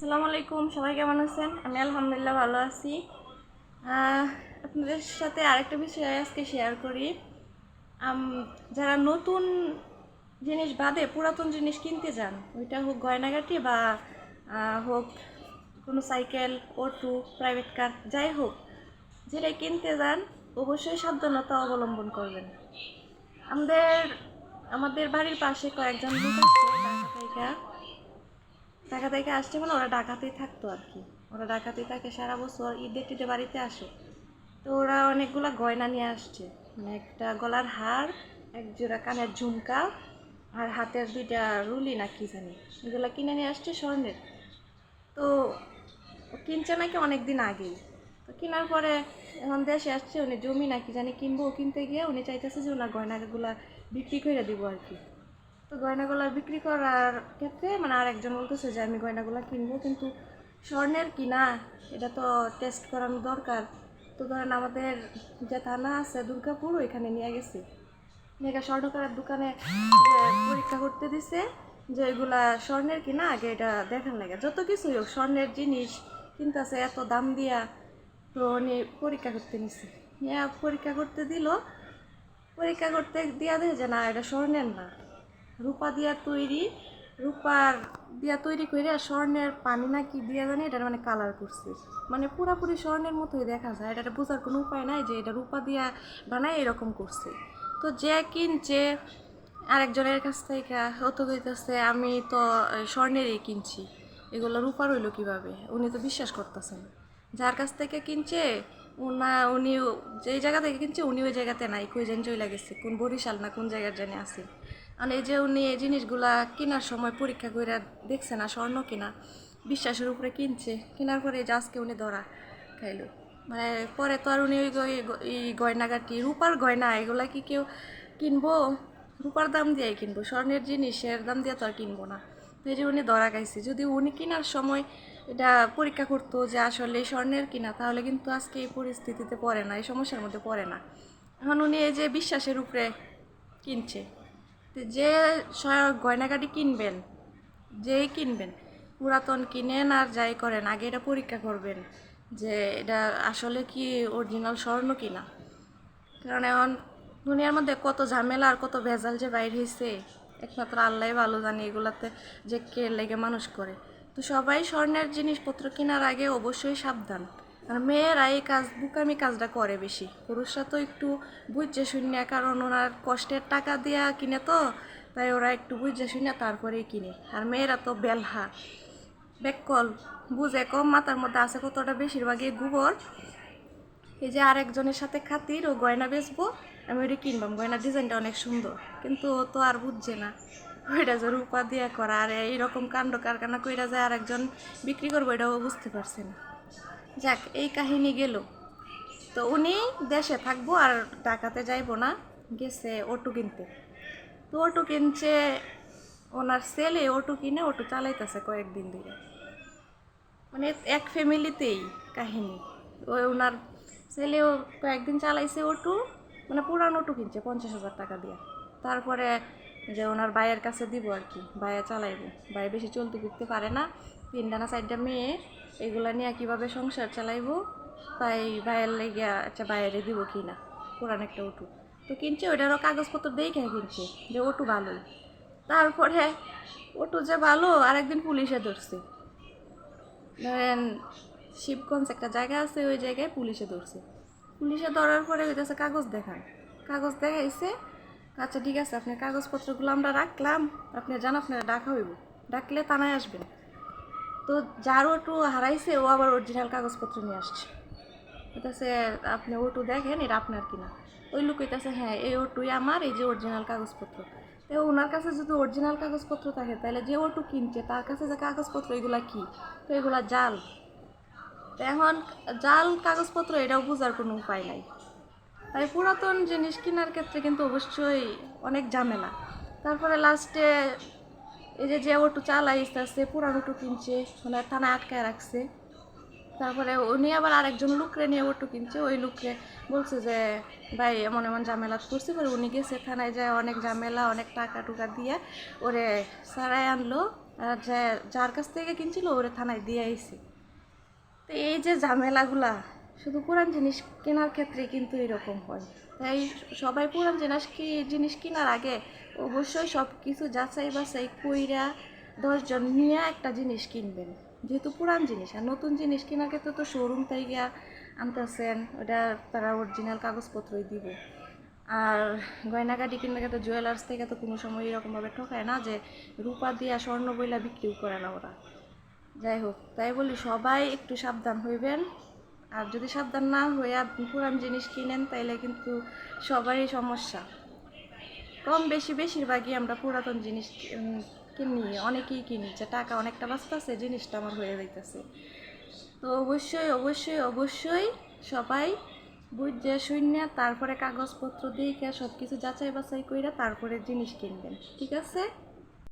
আসসালামু আলাইকুম, সবাই কেমন আছেন? আমি আলহামদুলিল্লাহ ভালো আছি। আপনাদের সাথে আরেকটা বিষয় আজকে শেয়ার করি। যারা নতুন জিনিস বাদে পুরাতন জিনিস কিনতে যান, ওইটা হোক গয়নাগাটি বা হোক কোনো সাইকেল, অটো, প্রাইভেট কার, যাই হোক, যেটাই কিনতে যান অবশ্যই সাবধানতা অবলম্বন করবেন। আমাদের আমাদের বাড়ির পাশে কয়েকজন লোক আছে ঢাকা থেকে আসছে, মানে ওরা ঢাকাতেই থাকতো আর কি। ওরা ঢাকাতেই থাকে সারা বছর, ঈদে টিদে বাড়িতে আসে। তো ওরা অনেকগুলা গয়না নিয়ে আসছে, মানে একটা গলার হার, এক জোড়া কানের ঝুমকা আর হাতের দুইটা রুলি না কি জানি, এগুলো কিনে নিয়ে আসছে স্বর্ণের। তো ও কিনছে নাকি অনেক দিন আগেই। তো কেনার পরে এখন দেশে আসছে, উনি জমি নাকি জানি কিনবো, কিনতে গিয়ে উনি চাইতেছে যে ওনার গয়নাগুলা বিক্রি করে দিব আর কি। তো গয়নাগুলা বিক্রি করার ক্ষেত্রে মানে আর একজন বলতেছে যে আমি গয়নাগুলা কিনবো, কিন্তু স্বর্ণের কিনা এটা তো টেস্ট করানো দরকার। তো ধরেন আমাদের যে থানা আছে দুর্গাপুর, ওইখানে নিয়ে গেছে, নিয়ে গিয়ে স্বর্ণকারের দোকানে যে পরীক্ষা করতে দিছে যে এগুলা স্বর্ণের কিনা আগে এটা দেখার লাগে। যত কিছুই হোক, স্বর্ণের জিনিস কিনতেছে এত দাম দিয়া, তো উনি পরীক্ষা করতে নিছে, নিয়ে পরীক্ষা করতে দিল। পরীক্ষা করতে দিয়া দেয় যে না, এটা স্বর্ণের না, রূপা দিয়া তৈরি। রূপার দিয়া তৈরি করে আর স্বর্ণের পানি না কি দিয়া জানি এটা মানে কালার করছে, মানে পুরাপুরি স্বর্ণের মতোই দেখা যায়। এটা বোঝার কোনো উপায় নাই যে এটা রূপা দিয়া বানায় এরকম করছে। তো যে কিনছে আরেকজনের কাছ থেকে, ও তো কইতেছে আমি তো স্বর্ণেরই কিনছি, এগুলো রূপার হইলো কীভাবে? উনি তো বিশ্বাস করতেছেন। যার কাছ থেকে কিনছে উনি যেই জায়গা থেকে কিনছে উনি ওই জায়গাতে নাই, কই যেন চলে গেছে, কোন বরিশাল না কোন জায়গার জানি আছে। আর এই যে উনি এই জিনিসগুলা কেনার সময় পরীক্ষা করে দেখছে না স্বর্ণ কিনা, বিশ্বাসের উপরে কিনছে, কেনার পরে যে আজকে উনি ধরা খাইলো। মানে পরে তো আর উনি ওই এই গয়নাগাটি রূপার গয়না এগুলা কি কেউ কিনবো? রূপার দাম দিয়ে কিনবো, স্বর্ণের জিনিসের দাম দিয়ে তো আর কিনবো না। তো এই যে উনি ধরা খাইছে, যদি উনি কেনার সময় এটা পরীক্ষা করতো যে আসলে স্বর্ণের কিনা, তাহলে কিন্তু আজকে এই পরিস্থিতিতে পড়ে না, এই সমস্যার মধ্যে পড়ে না। এখন উনি এই যে বিশ্বাসের উপরে কিনছে। তো যে গয়নাগাটি কিনবেন, যেই কিনবেন, পুরাতন কিনেন আর যাই করেন, আগে এটা পরীক্ষা করবেন যে এটা আসলে কি অরিজিনাল স্বর্ণ কিনা। কারণ এখন দুনিয়ার মধ্যে কত ঝামেলা আর কত ভেজাল যে বাইর হয়েছে, একমাত্র আল্লাহ ভালো জানে এগুলাতে যে কে লেগে মানুষ করে। তো সবাই স্বর্ণের জিনিসপত্র কেনার আগে অবশ্যই সাবধান। আর মেয়েরা এই বুকামি কাজটা করে বেশি, পুরুষরা তো একটু বুঝছে শূন্য, কারণ ওনার কষ্টের টাকা দিয়া কিনে, তো তাই ওরা একটু বুঝছে শূন্য তারপরেই কিনে। আর মেয়েরা তো বেলহা, বেকল, বুঝে কম, মাথার মধ্যে আছে কতটা বেশিরভাগই গোবর। এই যে আরেকজনের সাথে খাতির, ও গয়না বেচবো, আমি ওইটা কিনবাম, গয়নার ডিজাইনটা অনেক সুন্দর, কিন্তু ও তো আর বুঝছে না ওইটা যে রূপা দিয়ে করা, আর এইরকম কাণ্ড কারখানা কইরা যায় আরেকজন বিক্রি করবো, এটাও বুঝতে পারছে না। যাক, এই কাহিনী গেল। তো উনি দেশে থাকবো আর ঢাকাতে যাইবো না, গেছে অটো কিনতে। তো অটো কিনছে, ওনার ছেলে অটো কিনে অটো চালাইতেছে কয়েকদিন ধরে, মানে এক ফ্যামিলিতেই কাহিনী। ওই ওনার ছেলেও কয়েকদিন চালাইছে অটো, মানে পুরান অটো কিনছে 50,000 টাকা দিয়ে। তারপরে যে ওনার ভাইয়ের কাছে দিব আর কি, ভাইয়া চালাইব, ভাই বেশি চলতে ফিরতে পারে না, 3টা না 4টা মেয়ে, এগুলা নিয়ে কীভাবে সংসার চালাইবো, তাই ভাইয়ের লেগে আচ্ছা ভাইয়েরে দিব কি না পুরান একটা অটো। তো কিনছে, ওইটারও কাগজপত্র দেখে কিনছে যে অটো ভালোই। তারপরে অটো যে ভালো, আরেকদিন পুলিশে ধরছে। ধরেন শিবগঞ্জ একটা জায়গা আছে, ওই জায়গায় পুলিশে ধরছে। পুলিশে ধরার পরে হইতেছে কাগজ দেখান, কাগজ দেখাইছে। আচ্ছা ঠিক আছে, আপনার কাগজপত্রগুলো আমরা রাখলাম, আপনি জান আপনারা ডাকা হইব, ডাকলে থানায় আসবেন। তো যার অটো হারাইছে ও আবার অরিজিনাল কাগজপত্র নিয়ে আসছে, হইতেছে আপনি অটো দেখেন এটা আপনার কিনা। ওই লোক কইতেছে হ্যাঁ এই অটোই আমার, এই যে অরিজিনাল কাগজপত্র। তো ওনার কাছে যদি অরিজিনাল কাগজপত্র থাকে, তাহলে যে অটো কিনছে তার কাছে যে কাগজপত্র, এগুলা কি? তো এগুলা জাল। তো এখন জাল কাগজপত্র এটাও বোঝার কোনো উপায় নাই। তাই পুরাতন জিনিস কেনার ক্ষেত্রে কিন্তু অবশ্যই অনেক ঝামেলা। তারপরে লাস্টে এই যে যে অটো চালাইছে পুরান অটো কিনছে, মানে থানায় আটকায় রাখছে। তারপরে উনি আবার আরেকজন লোকরে নিয়ে অটো কিনছে, ওই লোকরে বলছে যে ভাই এমন এমন ঝামেলা করছে, পরে উনি গেছে থানায় যায়, অনেক ঝামেলা অনেক টাকা টুকা দিয়ে ওরে সারাই আনলো। আর যার কাছ থেকে কিনছিল ওরে থানায় দিয়ে আইছি। তো এই যে ঝামেলাগুলা শুধু পুরান জিনিস কেনার ক্ষেত্রে কিন্তু এরকম হয়। তাই সবাই পুরান জিনিস কেনার আগে অবশ্যই সব কিছু যাচাই বাছাই কইরা 10 জন নিয়ে একটা জিনিস কিনবেন, যেহেতু পুরান জিনিস। আর নতুন জিনিস কেনার ক্ষেত্রে তো শোরুম থেকে আনতেছেন, ওটা তারা অরিজিনাল কাগজপত্রই দিব। আর গয়নাগাটি কিনলে তো জুয়েলার্স থেকে তো কোনো সময় এরকমভাবে ঠকায় না যে রূপা দিয়া স্বর্ণ বইলা বিক্রিও করে না ওরা। যাই হোক, তাই বলি সবাই একটু সাবধান হইবেন। আর যদি সাবধান না হয়ে আপনি পুরান জিনিস কিনেন তাইলে কিন্তু সবারই সমস্যা। কম বেশি বেশিরভাগই আমরা পুরাতন জিনিস কিনি, অনেকেই কিনি যে টাকা অনেকটা বাঁচতেছে, জিনিসটা আমার হয়ে যাইতেছে। তো অবশ্যই অবশ্যই অবশ্যই সবাই বুঝে শুনে তারপরে কাগজপত্র দিয়ে সব কিছু যাচাই বাছাই কইরা তারপরে জিনিস কিনবেন, ঠিক আছে?